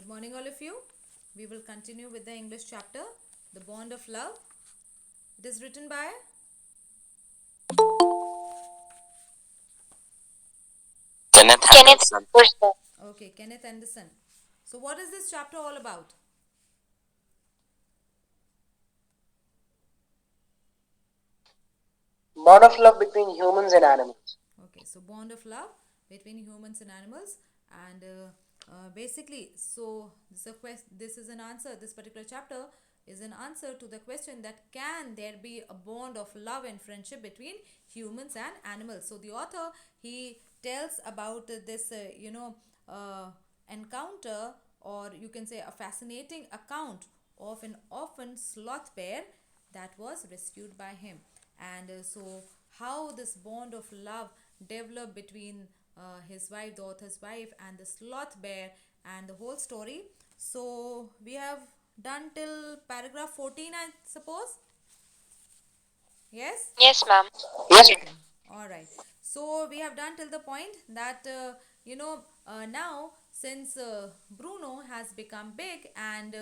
Good morning, all of you. We will continue with the English chapter, The Bond of Love. It is written by Kenneth Anderson. Kenneth Anderson. So, what is this chapter all about? Bond of love between humans and animals. Okay, so bond of love between humans and animals, and basically, so this is an answer. This particular chapter is an answer to the question that can there be a bond of love and friendship between humans and animals. So the author, he tells about this encounter, or you can say a fascinating account of an orphan sloth bear that was rescued by him. And so how this bond of love developed between his wife, the author's wife, and the sloth bear, and the whole story. So we have done till paragraph 14, I suppose. Yes. Yes, ma'am. Yes. Okay. All right. So we have done till the point that now since Bruno has become big, and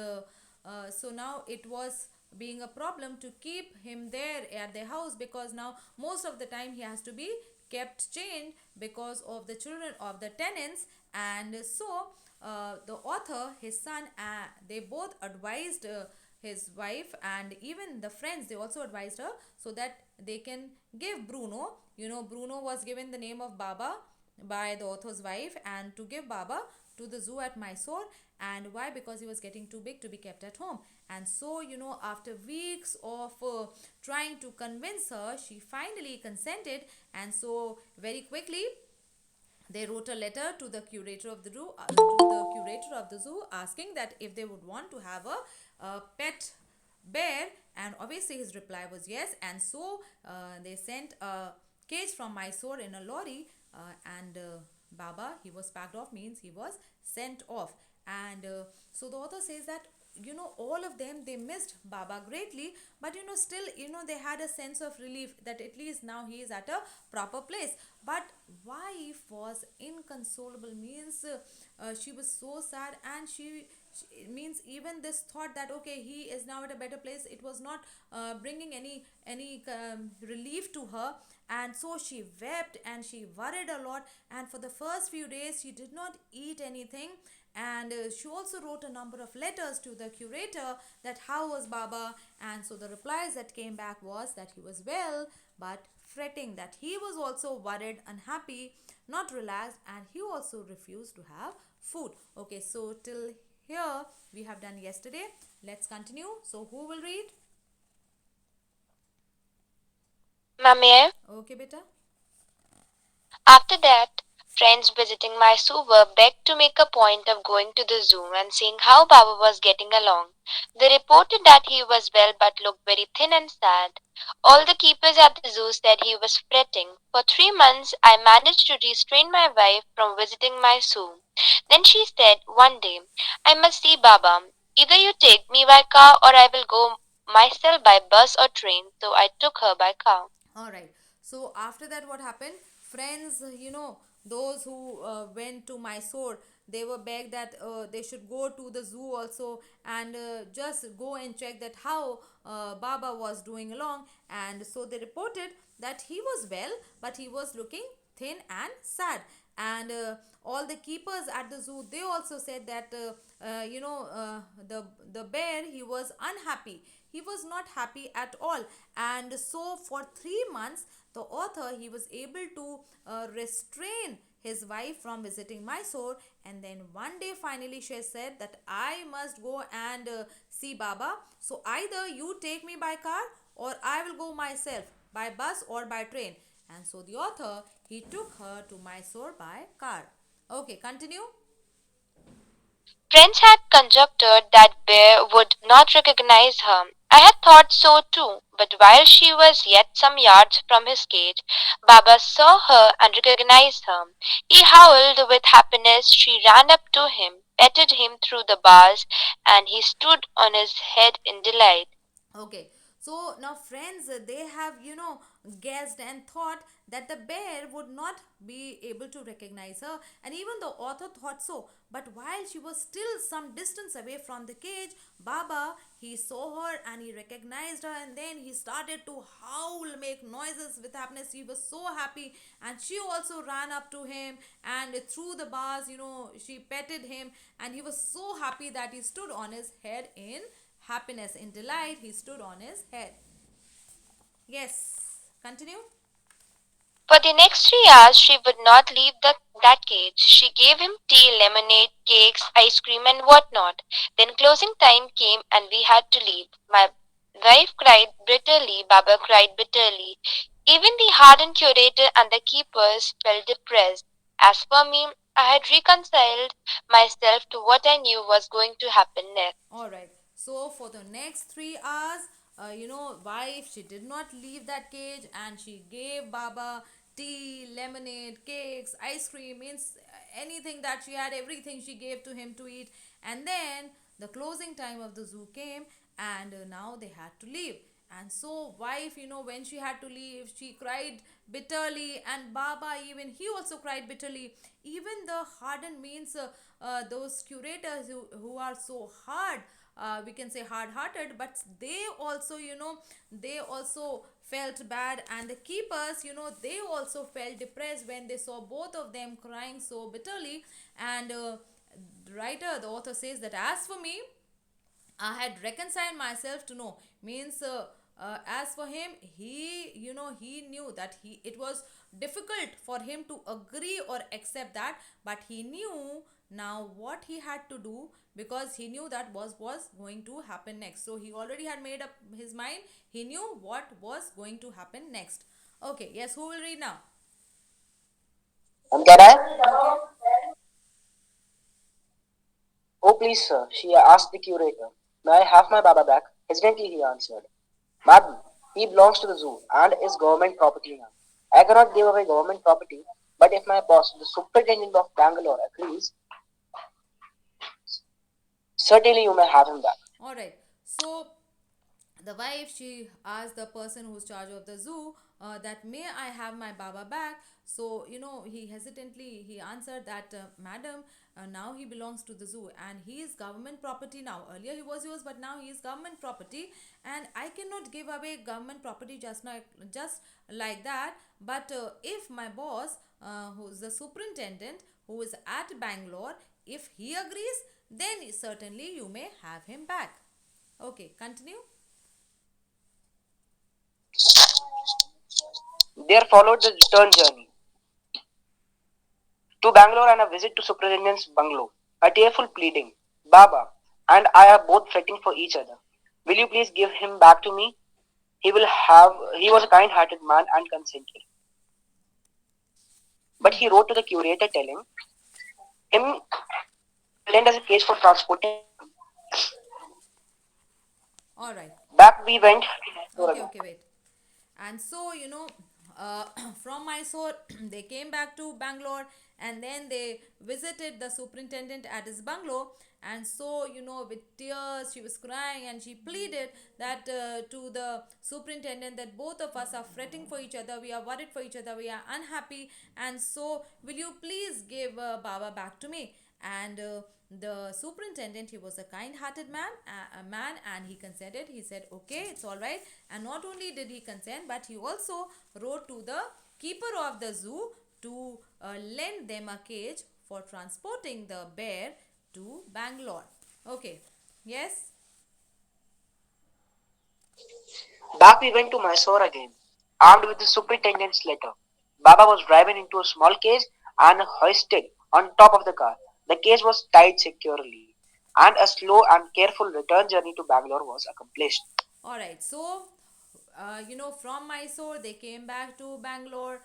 so now it was being a problem to keep him there at the house, because now most of the time he has to be kept chained because of the children of the tenants. And so the author, his son, they both advised his wife, and even the friends, they also advised her, so that they can give Bruno, Bruno was given the name of Baba by the author's wife, and to give Baba to the zoo at Mysore. And why? Because he was getting too big to be kept at home. And so, after weeks of trying to convince her, she finally consented. And so very quickly they wrote a letter to the curator of the zoo, asking that if they would want to have a pet bear. And obviously his reply was yes. And so they sent a cage from Mysore in a lorry, and Baba, he was packed off, means he was sent off. And so the author says that all of them, they missed Baba greatly, but still, they had a sense of relief that at least now he is at a proper place. But wife was inconsolable, means she was so sad, and she means even this thought that okay, he is now at a better place, it was not bringing any relief to her. And so she wept and she worried a lot, and for the first few days she did not eat anything. And she also wrote a number of letters to the curator, that how was Baba. And so the replies that came back was that he was well, but fretting, that he was also worried, unhappy, not relaxed, and he also refused to have food. Okay, so till here we have done yesterday. Let's continue. So who will read? Ma'am, may I? Okay, beta. After that, friends visiting Mysore begged to make a point of going to the zoo and seeing how Baba was getting along. They reported that he was well but looked very thin and sad. All the keepers at the zoo said he was fretting. For 3 months, I managed to restrain my wife from visiting Mysore. Then she said one day, I must see Baba. Either you take me by car or I will go myself by bus or train. So I took her by car. All right. So after that, what happened? Friends, those who went to Mysore, they were begged that they should go to the zoo also, and just go and check that how Baba was doing along. And so they reported that he was well, but he was looking thin and sad. And all the keepers at the zoo, they also said that the bear, he was unhappy, he was not happy at all. And so for 3 months the author, he was able to restrain his wife from visiting Mysore. And then one day finally she said that I must go and see Baba, so either you take me by car or I will go myself by bus or by train. And so the author, he took her to Mysore by car. Okay, continue. Friends had conjectured that Bear would not recognize her. I had thought so too, but while she was yet some yards from his cage, Baba saw her and recognized her. He howled with happiness. She ran up to him, petted him through the bars, and he stood on his head in delight. Okay, so now friends, they have guessed and thought that the bear would not be able to recognize her, and even the author thought so. But while she was still some distance away from the cage, Baba, he saw her and he recognized her, and then he started to howl, make noises with happiness. He was so happy, and she also ran up to him and through the bars, she petted him, and he was so happy that he stood on his head in happiness, in delight. He stood on his head. Yes, continue. For the next 3 hours, she would not leave that cage. She gave him tea, lemonade, cakes, ice cream, and whatnot. Then closing time came and we had to leave. My wife cried bitterly, Baba cried bitterly. Even the hardened curator and the keepers felt depressed. As for me, I had reconciled myself to what I knew was going to happen next. All right. So for the next 3 hours, wife, she did not leave that cage, and she gave Baba tea, lemonade, cakes, ice cream, means anything that she had, everything she gave to him to eat. And then the closing time of the zoo came, and now they had to leave. And so wife, when she had to leave, she cried bitterly, and Baba, even he also cried bitterly. Even the hardened, means those curators who are so hard, we can say hard hearted, but they also, they also felt bad, and the keepers, they also felt depressed when they saw both of them crying so bitterly. And the author says that as for me, I had reconciled myself to know, means as for him, he knew that it was difficult for him to agree or accept that, but he knew now what he had to do, because he knew that was going to happen next. So he already had made up his mind. He knew what was going to happen next. Okay, yes, who will read now? And can I? Okay. Oh, please, sir, she asked the curator. May I have my Baba back? Hesitantly, he answered. Madam, he belongs to the zoo and is government property now. I cannot give away government property, but if my boss, the superintendent of Bangalore, agrees, certainly you may have him back. All right. So the wife, she asked the person who's charge of the zoo, that may I have my Baba back. So he hesitantly he answered that, madam, now he belongs to the zoo, and he is government property now. Earlier he was yours, but now he is government property, and I cannot give away government property just like that. But if my boss, who's the superintendent, who is at Bangalore, if he agrees, then certainly you may have him back. Okay, continue. There followed the return journey to Bangalore and a visit to Superintendent's bungalow. A tearful pleading. Baba and I are both fretting for each other. Will you please give him back to me? He was a kind hearted man and consented. But he wrote to the curator telling him lend us a case for transporting. All right. Back we went to Okay, again. okay, wait. And so, from Mysore, they came back to Bangalore, and then they visited the superintendent at his bungalow. And so, with tears, she was crying, and she pleaded that, to the superintendent, that both of us are fretting for each other, we are worried for each other, we are unhappy, and so will you please give Baba back to me? And the superintendent, he was a kind-hearted man, and he consented. He said, okay, it's all right. And not only did he consent, but he also wrote to the keeper of the zoo to lend them a cage for transporting the bear to Bangalore. Okay, yes. Back we went to Mysore again, armed with the superintendent's letter. Baba was driven into a small cage and hoisted on top of the car. The cage was tied securely, and a slow and careful return journey to Bangalore was accomplished. All right. So, from Mysore, they came back to Bangalore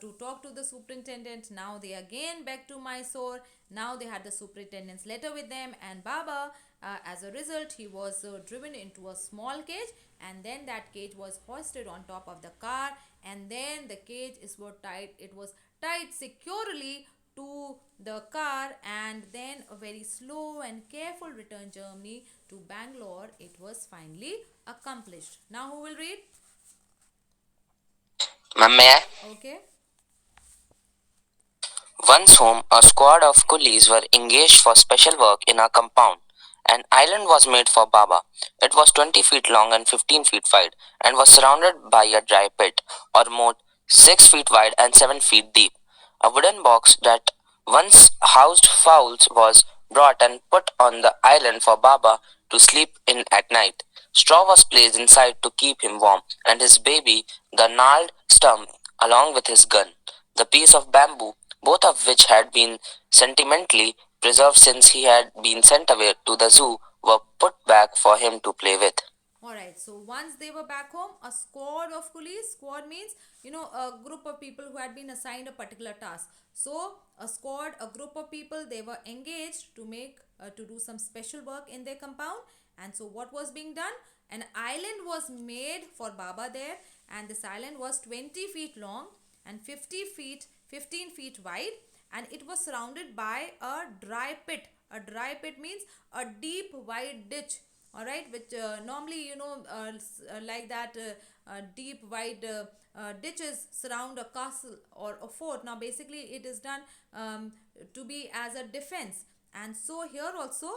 to talk to the superintendent. Now they again back to Mysore. Now they had the superintendent's letter with them, and Baba, as a result, he was driven into a small cage, and then that cage was hoisted on top of the car, and then the cage is what tied. It was tied securely to the car, and then a very slow and careful return journey to Bangalore, it was finally accomplished. Now who will read? May I? Okay. Once home, a squad of coolies were engaged for special work in a compound. An island was made for Baba. It was 20 feet long and 15 feet wide and was surrounded by a dry pit, or more 6 feet wide and 7 feet deep. A wooden box that once housed fowls was brought and put on the island for Baba to sleep in at night. Straw was placed inside to keep him warm, and his baby, the gnarled stump, along with his gun. The piece of bamboo, both of which had been sentimentally preserved since he had been sent away to the zoo, were put back for him to play with. Alright, so once they were back home, a squad of coolies, squad means, a group of people who had been assigned a particular task. So, a squad, a group of people, they were engaged to to do some special work in their compound. And so, what was being done? An island was made for Baba there, and this island was 20 feet long and 50 feet, 15 feet wide, and it was surrounded by a dry pit. A dry pit means a deep, wide ditch, all right, which normally like that deep wide ditches surround a castle or a fort. Now basically it is done to be as a defense, and so here also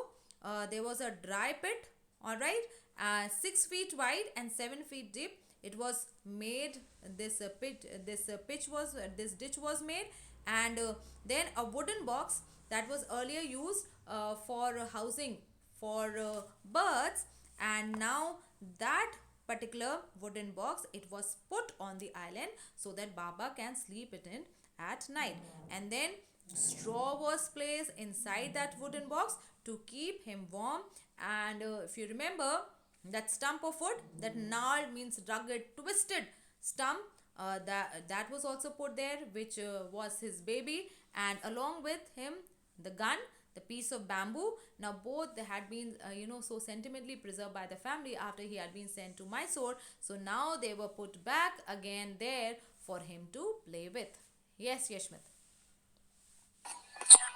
there was a dry pit, all right, 6 feet wide and 7 feet deep. It was made, this pitch was this ditch was made, and then a wooden box that was earlier used for housing for birds, and now that particular wooden box, it was put on the island so that Baba can sleep it in at night. And then straw was placed inside that wooden box to keep him warm. And if you remember, that stump of wood, that gnarled means rugged, twisted stump, that was also put there, which was his baby, and along with him the gun, the piece of bamboo. Now both they had been so sentimentally preserved by the family after he had been sent to Mysore, so now they were put back again there for him to play with. Yes, Yashmit.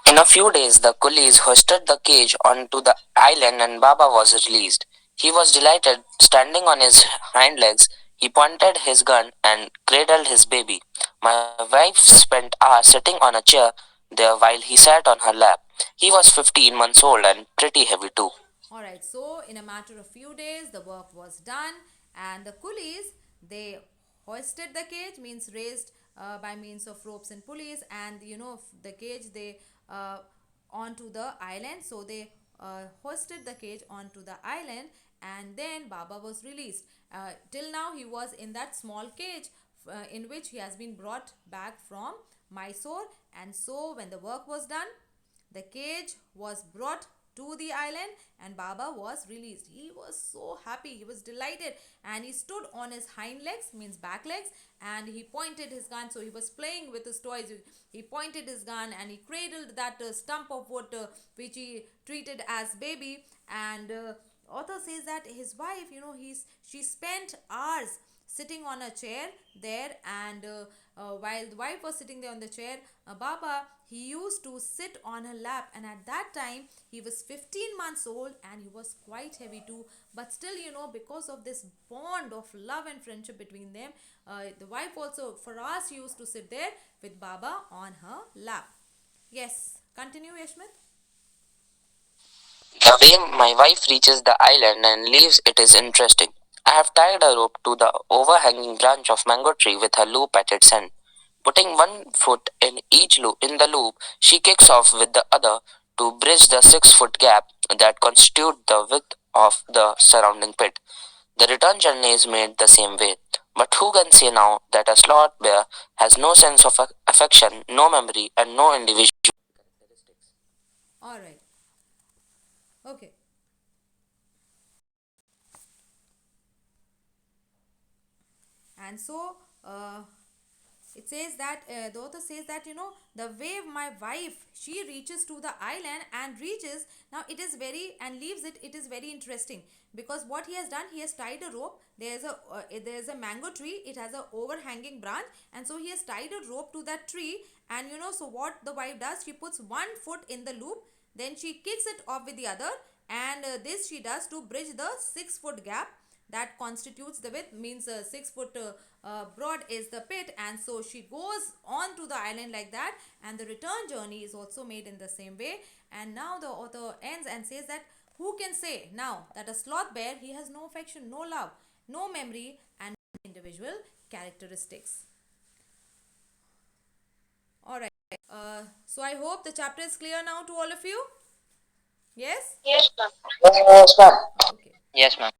In a few days, the coolies hoisted the cage onto the island and Baba was released. He was delighted. Standing on his hind legs, he pointed his gun and cradled his baby. My wife spent hours sitting on a chair there while he sat on her lap. He was 15 months old and pretty heavy too. All right, so in a matter of few days, the work was done, and the coolies, they hoisted the cage, means raised by means of ropes and pulleys, and the cage they onto the island. So they hoisted the cage onto the island, and then Baba was released. Till now, he was in that small cage in which he has been brought back from Mysore, and so when the work was done, the cage was brought to the island and Baba was released. He was so happy, he was delighted, and he stood on his hind legs, means back legs, and he pointed his gun. So he was playing with his toys. He pointed his gun and he cradled that stump of wood which he treated as baby. And author says that his wife, she spent hours sitting on a chair there, and while the wife was sitting there on the chair, Baba, he used to sit on her lap, and at that time he was 15 months old and he was quite heavy too. But still, because of this bond of love and friendship between them, the wife also for us used to sit there with Baba on her lap. Yes, continue, Yashmit. The way my wife reaches the island and leaves it is interesting. I have tied a rope to the overhanging branch of mango tree with a loop at its end. Putting one foot in each loop in the loop, she kicks off with the other to bridge the 6 foot gap that constitute the width of the surrounding pit. The return journey is made the same way. But who can say now that a sloth bear has no sense of affection, no memory, and no individual characteristics? All right. Okay. And so it says that the author says that the way my wife, she reaches to the island and reaches, now it is very and leaves it, it is very interesting, because what he has done, he has tied a rope. There's a mango tree, it has a overhanging branch, and so he has tied a rope to that tree. And so what the wife does, she puts one foot in the loop, then she kicks it off with the other, and this she does to bridge the 6 foot gap that constitutes the width, means 6 foot broad is the pit, and so she goes on to the island like that, and the return journey is also made in the same way. And now the author ends and says that who can say now that a sloth bear, he has no affection, no love, no memory, and individual characteristics. All right. So I hope the chapter is clear now to all of you. Yes. Yes, ma'am. Yes, ma'am. Okay. Yes, ma'am.